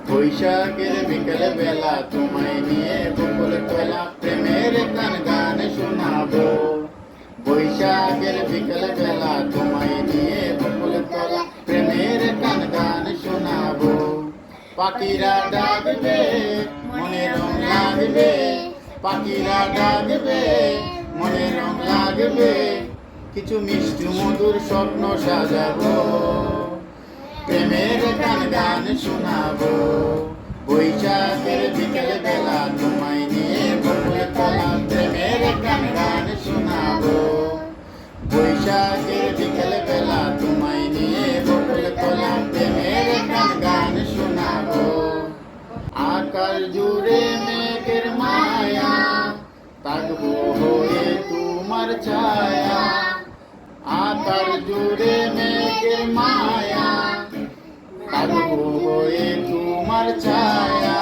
বৈশাখের বিকেল বেলা তোমায় নিয়ে বকুল তলা প্রেমের গান গান শোনাবো। বৈশাখের বিকেল বেলা তোমায় নিয়ে বকুল তলা প্রেমের গান গান শোনাবো। পাখিরা ডাকবে মনে রং লাগবে, পাখিরা ডাকবে মনে রং লাগবে, কিছু মিষ্টি মধুর স্বপ্ন সাজাবো, প্রেমের গান গান শোনাবো। বৈশাখের বিকেল বেলা তোমায় নিয়ে বকুল তলা প্রেমের গান গান শোনাবো। বৈশাখের বিকেল বেলা তোমায় নিয়ে বকুল তলা প্রেমের গান গান শোনাবো। আকাশ জুড়ে মেঘের মায়া, থাকবো হয়ে তোমার ছায়া। আকাশ জুড়ে মেঘের মায়া, থাকবো হয়ে তোমার ছায়া।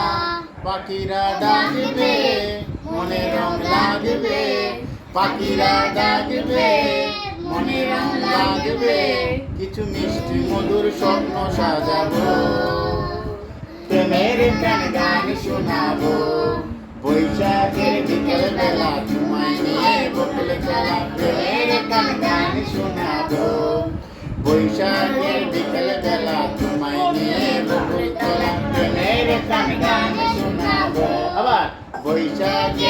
পাখিরা ডাকবে মনে রং লাগবে, পাখিরা ডাকবে মনে রং লাগবে, কিছু মিষ্টি মধুর স্বপ্ন সাজাবো, প্রেমের গান গান শোনাবো। বৈশাখের বিকেল বেলা তোমায় নিয়ে বকুল তলা প্রেমের গান গান শোনাবো। বৈশাখের বিকেল বেলা তোমায় নিয়ে বকুল তলা প্রেমের গান গান শোনাবো। আবার বৈশাখের